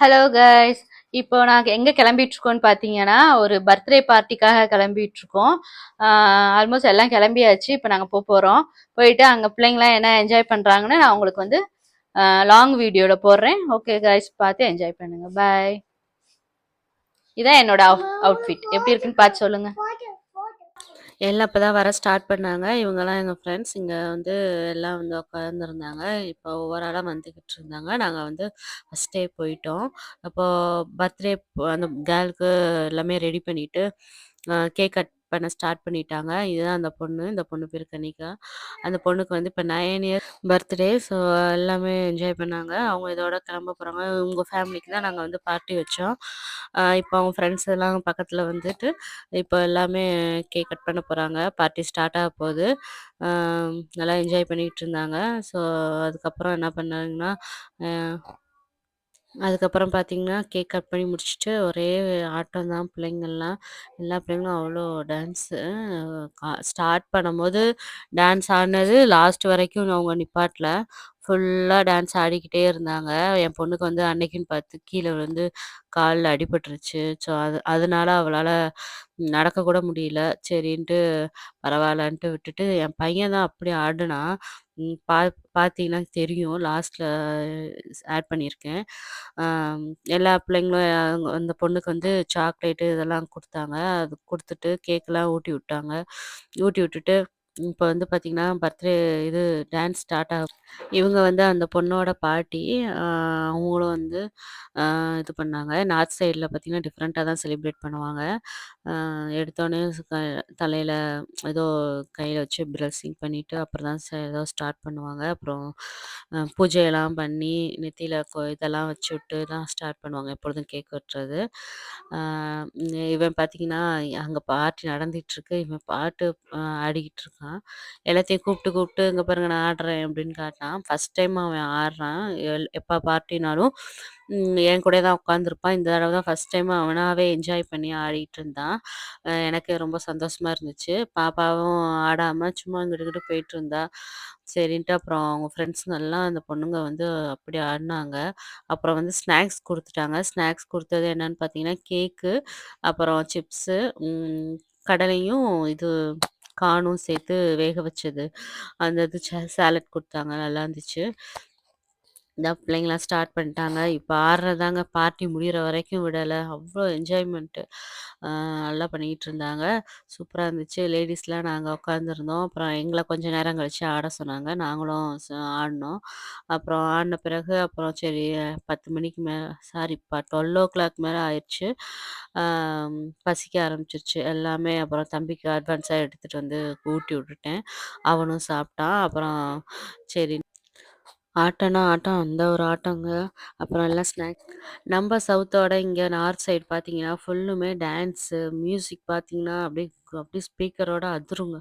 Hello guys. இப்போ நாங்க எங்க கிளம்பிட்டு இருக்கோம்னு பார்த்தீங்கன்னா, ஒரு பர்த்டே பார்ட்டிக்காக கிளம்பிட்டு இருக்கோம். ஆல்மோஸ்ட் எல்லாம் கிளம்பியாச்சு. இப்போ நாங்க போறோம். போயிட்டு அங்க பிள்ளைங்களாம் என்ன என்ஜாய் பண்றாங்கன்னு நான் உங்களுக்கு வந்து லாங் வீடியோல போடுறேன். ஓகே கைஸ், பார்த்து என்ஜாய் பண்ணுங்க. பாய். இதான் என்னோட அவுட்ஃபிட். எப்படி இருக்குன்னு பார்த்து சொல்லுங்க. எல்லாம் இப்போ தான் வர ஸ்டார்ட் பண்ணாங்க. இவங்கலாம் எங்க ஃப்ரெண்ட்ஸ். இங்க வந்து எல்லாம் வந்து உட்காந்துருந்தாங்க. இப்போ ஒவ்வொரு ஆளா வந்துக்கிட்டு இருந்தாங்க. நாங்க வந்து ஃபர்ஸ்ட்டே போயிட்டோம். அப்போ பர்த்டே அந்த கேர்ளுக்கு எல்லாமே ரெடி பண்ணிட்டு, கேக் கட் பண்ண ஸ்டார்ட் பண்ணிட்டாங்க. இதுதான் அந்த பொண்ணு. இந்த பொண்ணு பேரு கனிகா. அந்த பொண்ணுக்கு வந்து இப்போ 9 இயர்ஸ் பர்த்டே. ஸோ எல்லாமே என்ஜாய் பண்ணாங்க. அவங்க இதோட கிளம்ப போறாங்க. உங்க ஃபேமிலிக்கு தான் நாங்க வந்து பார்ட்டி வச்சோம். இப்போ அவங்க ஃப்ரெண்ட்ஸ் எல்லாம் பக்கத்துல வந்துட்டு, இப்போ எல்லாமே கேக் கட் பண்ண போறாங்க. பார்ட்டி ஸ்டார்ட் ஆக போகுது. நல்லா என்ஜாய் பண்ணிட்டு இருந்தாங்க. ஸோ அதுக்கப்புறம் என்ன பண்ணாங்கன்னா, அ அதுக்கப்புறம் பார்த்தீங்கன்னா, கேக் கட் பண்ணி முடிச்சுட்டு ஒரே ஆட்டம் தான் பிள்ளைங்கள்லாம். எல்லா பிள்ளைங்களும் அவ்வளோ டான்ஸு. ஸ்டார்ட் பண்ணும்போது டான்ஸ் ஆடுனது லாஸ்ட் வரைக்கும் அவங்க நிப்பாட்டல. ஃபுல்லா டான்ஸ் ஆடிக்கிட்டே இருந்தாங்க. என் பொண்ணுக்கு வந்து அன்னைக்குன்னு பார்த்து கீழ விழுந்து கால்ல அடிபட்டுருச்சு. ஸோ அதனால அவளால நடக்கக்கூட முடியல. சரின்ட்டு பரவாயில்லன்ட்டு விட்டுட்டு, என் பையன் தான் அப்படி ஆடுனான். ம் பா பார்த்தீங்கன்னா தெரியும். லாஸ்ட்ல ஆட் பண்ணியிருக்கேன். ஆம், எல்லா பிள்ளைங்களும் அந்த பொண்ணுக்கு வந்து சாக்லேட்டு இதெல்லாம் குடுத்தாங்க. அது குடுத்துட்டு கேக்லாம் ஊட்டி விட்டாங்க. ஊட்டி விட்டுட்டு இப்போ வந்து பார்த்தீங்கன்னா, பர்த்டே இது டான்ஸ் ஸ்டார்ட் ஆகும். இவங்க வந்து அந்த பொண்ணோட பாட்டி. அ அவங்களும் வந்து அ இது பண்ணாங்க. நார்த் சைட்ல பார்த்தீங்கன்னா, டிஃப்ரெண்ட்டா தான் செலிப்ரேட் பண்ணுவாங்க. எடுத்தோனே தலையில ஏதோ கையில வச்சு பிளெஸ்ஸிங் பண்ணிட்டு, அப்புறம் தான் ஏதோ ஸ்டார்ட் பண்ணுவாங்க. அப்புறம் பூஜையெல்லாம் பண்ணி, நெத்தியில இதெல்லாம் வச்சுவிட்டு தான் ஸ்டார்ட் பண்ணுவாங்க எப்பொழுதும் கேக் வெட்டுறது. அ இவன் பார்த்தீங்கன்னா, அங்க பார்ட்டி நடந்துட்டுருக்கு. இவன் பாட்டு ஆடிக்கிட்டு இருக்கான். எல்லாத்தையும் கூப்பிட்டு கூப்பிட்டு, "இங்க பாருங்க நான் ஆடுறேன்" அப்படின்னு காட்டினான். ஃபர்ஸ்ட் டைம் அவன் ஆடுறான். எப்ப பார்ட்டினாலும் என் கூடயே தான் உட்காந்துருப்பான். இந்த தடவ தான் ஃபர்ஸ்ட் டைம் அவனாவே என்ஜாய் பண்ணி ஆடிட்டு இருந்தான். எனக்கு ரொம்ப சந்தோஷமா இருந்துச்சு. பாப்பாவும் ஆடாம சும்மா இங்கிட்டு, இங்கிட்டு போயிட்டுருந்தா. சரின்ட்டு அப்புறம் அவங்க ஃப்ரெண்ட்ஸுங்கலாம் அந்த பொண்ணுங்க வந்து அப்படி ஆடுனாங்க. அப்புறம் வந்து ஸ்நாக்ஸ் குடுத்துட்டாங்க. ஸ்நாக்ஸ் குடுத்தது என்னன்னு பார்த்தீங்கன்னா, கேக்கு, அப்புறம் சிப்ஸு, ம் கடலையும் இது கார்னும் சேர்த்து வேக வச்சது. அந்த இது சாலட் குடுத்தாங்க. நல்லா இருந்துச்சு. இதான் பிள்ளைங்கலாம் ஸ்டார்ட் பண்ணிட்டாங்க. இப்ப ஆடுறதாங்க பார்ட்டி முடியிற வரைக்கும் விடல. அவ்ளோ என்ஜாய்மெண்ட்டு. நல்லா பண்ணிக்கிட்டு இருந்தாங்க. சூப்பரா இருந்துச்சு. லேடீஸ்லாம் நாங்க உட்காந்துருந்தோம். அப்புறம் எங்கள கொஞ்சம் நேரம் கழிச்சு ஆட சொன்னாங்க. நாங்களும் ஆடுனோம். அப்புறம் ஆடுன பிறகு அப்புறம் சரி 10 மணிக்கு சாரி 12:00 மேல ஆயிருச்சு. ஆம் பசிக்க ஆரம்பிச்சுருச்சு. எல்லாமே அப்புறம் தம்பிக்கு அட்வான்ஸா எடுத்துட்டு வந்து ஊட்டி விட்டுட்டேன். அவனும் சாப்பிட்டான். அப்புறம் சரி ஆட்டம்னா ஆட்டம், அந்த ஒரு ஆட்டங்க. அப்புறம் எல்லாம் நம்ம சவுத்தோட இங்க நார்த் சைடு பார்த்தீங்கன்னா, ஃபுல்லுமே டான்ஸு, மியூசிக் பார்த்தீங்கன்னா, அப்படியே ஸ்பீக்கரோட அதிருங்க.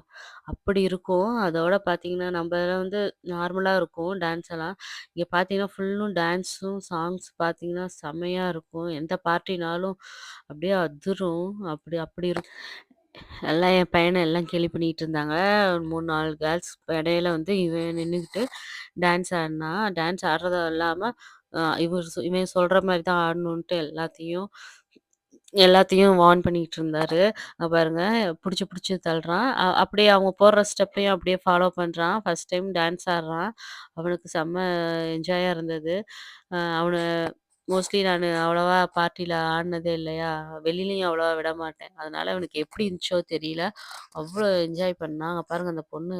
அப்படி இருக்கும். அதோட பார்த்தீங்கன்னா, நம்ம இதுல வந்து நார்மலா இருக்கும் டான்ஸ் எல்லாம். இங்க பார்த்தீங்கன்னா, ஃபுல்லும் டான்ஸும், சாங்ஸ் பார்த்தீங்கன்னா, செம்மையா இருக்கும். எந்த பார்ட்டினாலும் அப்படியே அதிரும். அப்படி அப்படி இருக்கும். எல்லாம் என் பையன எல்லாம் கேலி பண்ணிட்டு இருந்தாங்க. 3, 4 கேர்ள்ஸ் இடையில வந்து இவன் நின்னுகிட்டு டான்ஸ் ஆடுனான். டான்ஸ் ஆடுறது இல்லாம, இவன் சொல்ற மாரி தான் ஆடணுன்ட்டு எல்லாத்தையும் வார்ன் பண்ணிட்டு இருந்தாரு. பாருங்க புடிச்சு புடிச்சு தள்ளுறான். அப்படியே அவங்க போடுற ஸ்டெப்பையும் அப்படியே ஃபாலோ பண்றான். ஃபர்ஸ்ட் டைம் டான்ஸ் ஆடுறான். அவனுக்கு செம்ம என்ஜாயா இருந்தது. அவன மோஸ்ட்லி நானு அவ்வளவா பார்ட்டில ஆடுனதே இல்லையா, வெளிலயும் அவ்வளவா விடமாட்டேன். அதனால அவனுக்கு எப்படி இருந்துச்சோ தெரியல. அவ்ளோ என்ஜாய் பண்ணான். அங்க பாருங்க அந்த பொண்ணு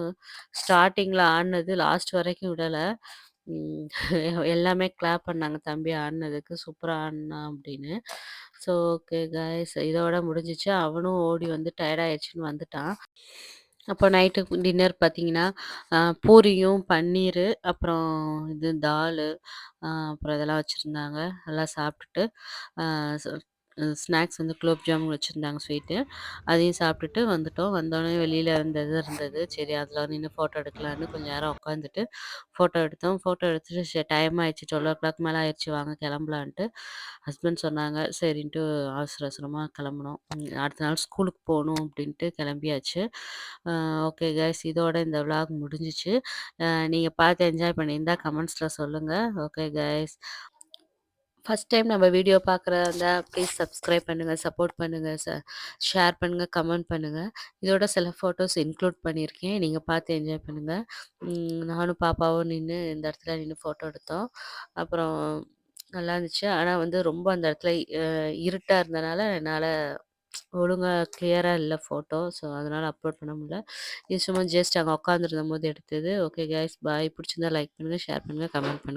ஸ்டார்ட்டிங்ல ஆடுனது லாஸ்ட் வரைக்கும் விடல. ம் எல்லாமே கிளாப் பண்ணாங்க தம்பி ஆடுனதுக்கு. சூப்பரா ஆடுனான் அப்படின்னு. ஸோ ஓகே காய்ஸ் இதோட முடிஞ்சுச்சு. அவனும் ஓடி வந்து டயர்ட் ஆயிடுச்சுன்னு வந்துட்டான். அப்போ நைட்டு டின்னர் பார்த்தீங்கன்னா, பூரியும், பன்னீரு, அப்புறம் இது தாலு, அப்புறம் இதெல்லாம் வச்சிருந்தாங்க. எல்லாம் சாப்பிட்டுட்டு, அ ஸ் ஸ்நாக்ஸ் வந்து குலோப் ஜாமுன் வச்சிருந்தாங்க ஸ்வீட்டு. அதையும் சாப்பிட்டுட்டு வந்துட்டோம். வந்தோனே வெளியில அந்த இது இருந்தது. சரி அதில நின்னு ஃபோட்டோ எடுக்கலான்னு கொஞ்ச நேரம் உட்காந்துட்டு, ஃபோட்டோ எடுத்தோம். ஃபோட்டோ எடுத்துட்டு டைம் ஆயிடுச்சு 12:00 மேல ஆயிருச்சு வாங்க கிளம்பலான்ட்டு. ஹஸ்பண்ட் சொன்னாங்க. சரின்ட்டு அவசர அவசரமா கிளம்புனோம். அடுத்த நாள் ஸ்கூலுக்கு போணும் அப்படின்ட்டு கிளம்பியாச்சு. ஓகே கைஸ் இதோட இந்த விளாக் முடிஞ்சுச்சு. நீங்க பார்த்து என்ஜாய் பண்ணியிருந்தா கமெண்ட்ஸ்ல சொல்லுங்க. Okay guys. ஃபர்ஸ்ட் டைம் நம்ம வீடியோ பார்க்குறதா இருந்தா ப்ளீஸ் சப்ஸ்கிரைப் பண்ணுங்க, சப்போர்ட் பண்ணுங்க, ஷேர் பண்ணுங்க, கமெண்ட் பண்ணுங்க. இதோட சில ஃபோட்டோஸ் இன்க்ளூட் பண்ணியிருக்கேன். நீங்க பார்த்து என்ஜாய் பண்ணுங்க. நானும் பாப்பாவும் நின்னு இந்த இடத்துல நின்னு ஃபோட்டோ எடுத்தோம். அப்புறம் நல்லா இருந்துச்சு. ஆனா வந்து ரொம்ப அந்த இடத்துல இருட்டா இருந்தனால என்னால ஒழுங்கா கிளியரா இல்ல ஃபோட்டோ. ஸோ அதனால அப்லோட் பண்ண முடியல. இது சும்மா ஜஸ்ட் அங்க உட்காந்துருந்தம்போது எடுத்தது. Okay guys bye. பிடிச்சிருந்தா லைக் பண்ணுங்க, ஷேர் பண்ணுங்க, கமெண்ட் பண்ணுங்க.